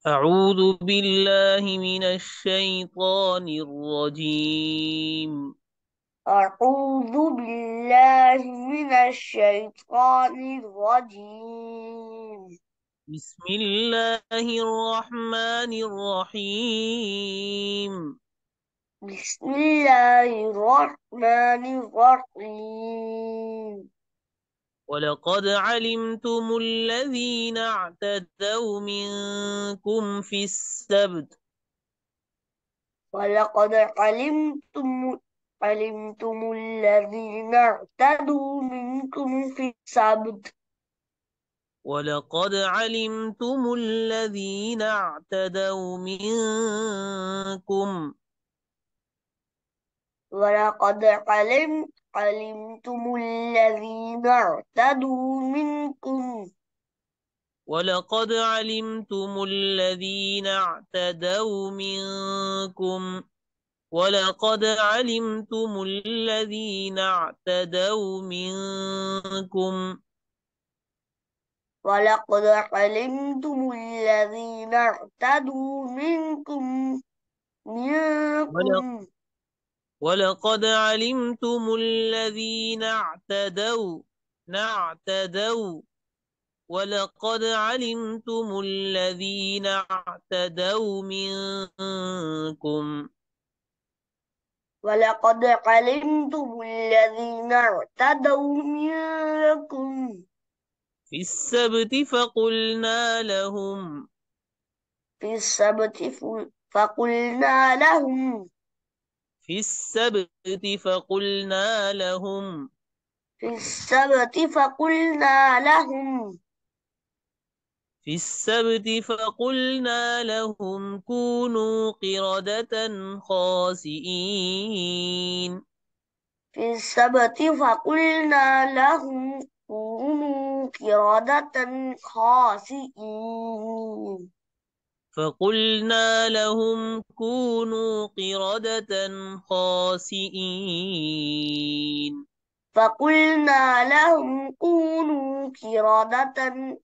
أعوذ بالله من الشيطان الرجيم. أعوذ بالله من الشيطان الرجيم. بسم الله الرحمن الرحيم. بسم الله الرحمن الرحيم. ولقد علمتم الذين اعتدوا منكم في السبت. ولقد علمتم الذين اعتدوا منكم في السبت. ولقد علمتم الذين اعتدوا منكم ولقد علمتم الذين اعتدوا منكم. ولقد علمتم الذين اعتدوا منكم ولقد علمتم الذين اعتدوا منكم ولقد علمتم الذين اعتدوا ول- منكم. ولقد علمتم الذين اعتدوا ولقد علمتم الذين اعتدوا منكم ولقد علمتم الذين اعتدوا منكم في السبت في السبت فقلنا لهم في السبت فقلنا لهم في السبت فقلنا لهم في السبت فقلنا لهم كونوا قردة خاسئين في السبت فقلنا لهم كونوا قردة خاسئين فقلنا لهم كونوا قردة خاسئين فقلنا لهم كونوا قردة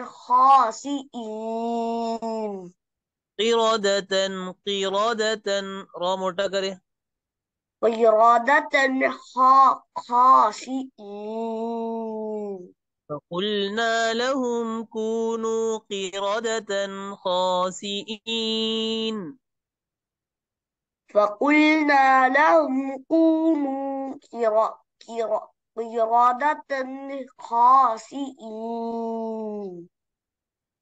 خاسئين قردة راموٹا کرے قردة خاسئين فقلنا لهم كونوا قردة خاسئين فقلنا لهم كونوا قردة خاسئين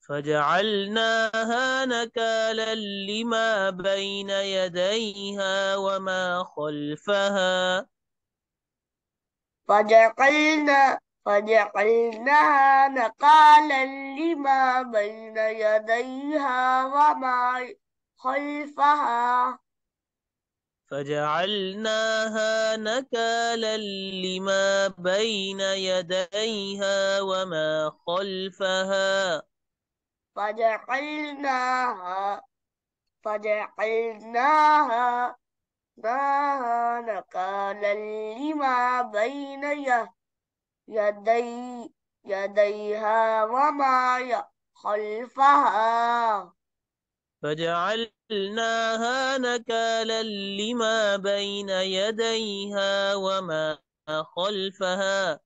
فجعلناها نكالا لما بين يديها وما خلفها فجعلناها نقالا لما بين يديها وما خلفها فجعلناها نكالا لما بين يديها وما خلفها فجعلناها فجعلناها نكالا لما بين يدي يديها وما خلفها فجعلناها نكالا لما بين يديها وما خلفها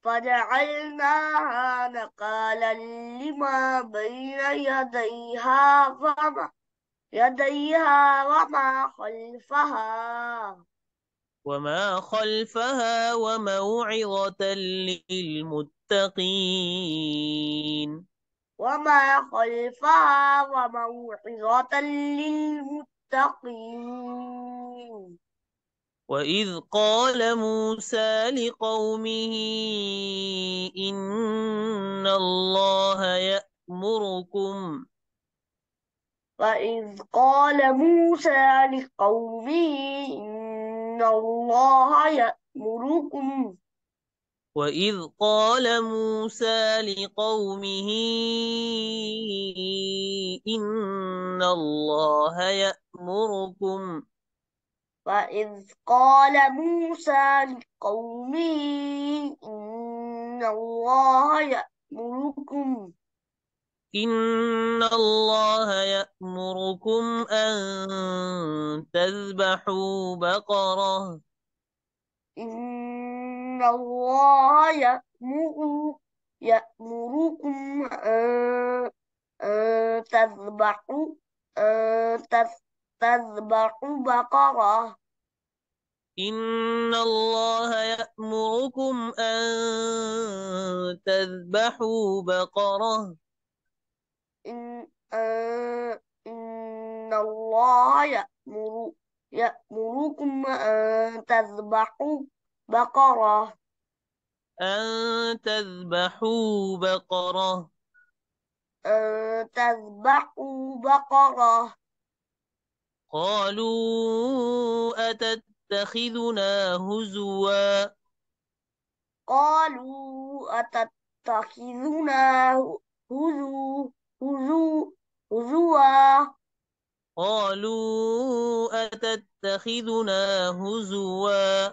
فجعلناها نقالا لما بين يديها وما خلفها وموعظة للمتقين وموعظة للمتقين. وإذ قال موسى لقومه إن الله يأمركم وإذ قال موسى لقومه إن الله يأمركم وإذ قال موسى لقومه إن الله يأمركم وإذ قال موسى لقومه إن الله يأمركم إن الله يأمركم أن تذبحوا بقرة. إن الله يأمركم أن أن تذبحوا بقرة. إن الله يأمركم أن تذبحوا بقرة. إن إن الله يأمركم أن تذبحوا بقرة. أن تذبحوا بقرة. أن تذبحوا بقرة. قالوا أتتخذنا هزوا. قالوا أتتخذنا هزوا هزوا. قالوا أتتخذنا هزوا.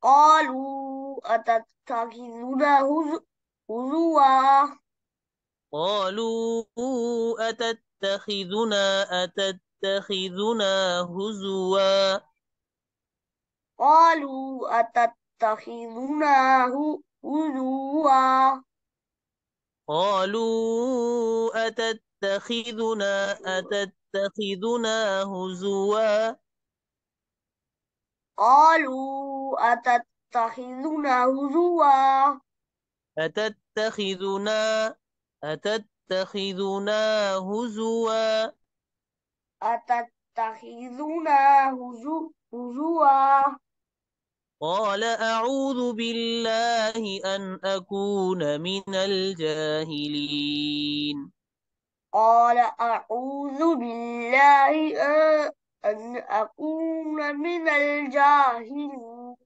قالوا أتتخذنا هزوا. قالوا أتتخذنا هزوا. قالوا أتتخذنا هزوا. قالوا أتتخذنا هزوا. قالوا أتتخذنا هزوا. أتتخذنا أتتخذنا هزوا. أتتخذنا هزوا. قال أعوذ بالله أن أكون من الجاهلين. قال أعوذ بالله أن أكون من الجاهلين.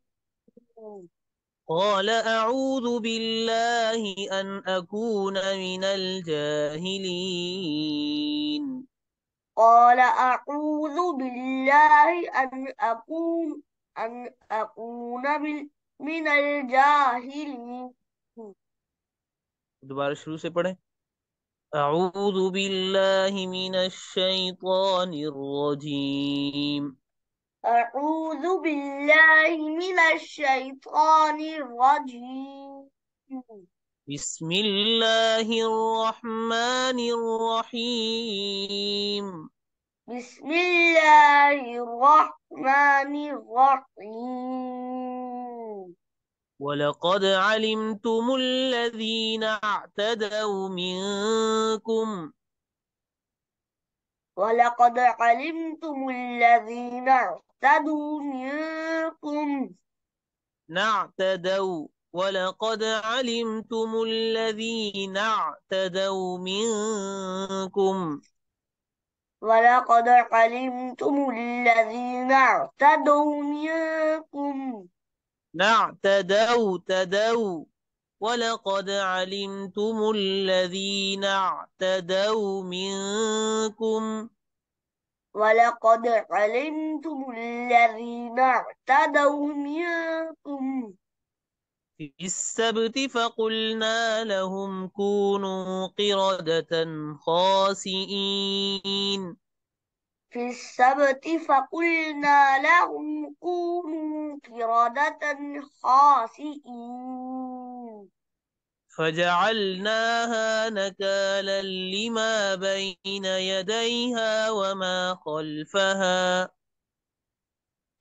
قال أعوذ بالله أن أكون من الجاهلين. قال أعوذ بالله أن أكون من الجاهلين. दोबारा शुरू से पढ़ें। أعوذ بالله من الشيطان الرجيم. أعوذ بالله من الشيطان الرجيم. بسم الله الرحمن الرحيم. بسم الله الرحمن الرحيم. ولقد علمتم الذين اعتدوا منكم. ولقد علمتم الذين اعتدوا منكم. ولقد علمتم الذين اعتدوا منكم. ولقد علمتم الذين اعتدوا منكم. تدوا. ولقد علمتم الذين اعتدوا منكم. ولقد علمتم الذين اعتدوا منكم في السبت فقلنا لهم كونوا قردة خاسئين. في السبت فقلنا لهم كونوا قردة خاسئين. فجعلناها نكالا لما بين يديها وما خلفها.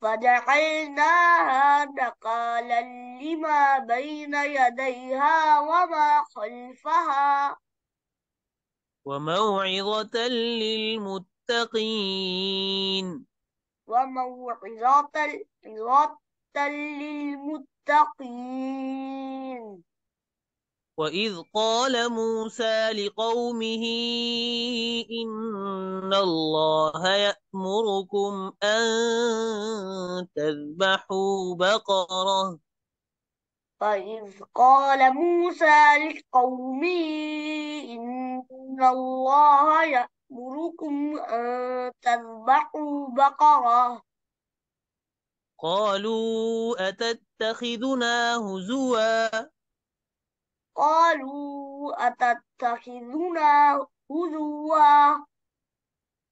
فجعلناها نقالا لما بين يديها وما خلفها وموعظة للمتقين. وموعظة للمتقين. وإذ قال موسى لقومه إن الله يأمركم أن تذبحوا بقرة. وإذ قال موسى لقومه إن الله يأمركم أن تذبحوا بقرة. قالوا أتتخذنا هزوا. قالوا أتتخذنا هزوا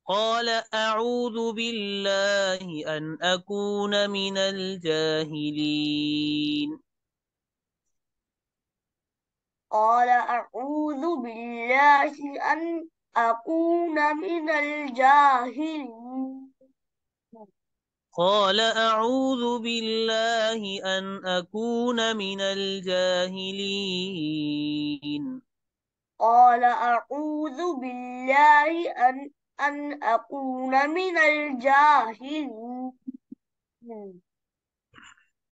قال أعوذ بالله أن أكون من الجاهلين. قال أعوذ بالله أن أكون من الجاهلين قال أعوذ بالله أن أكون من الجاهلين. قال أعوذ بالله أن أكون من الجاهلين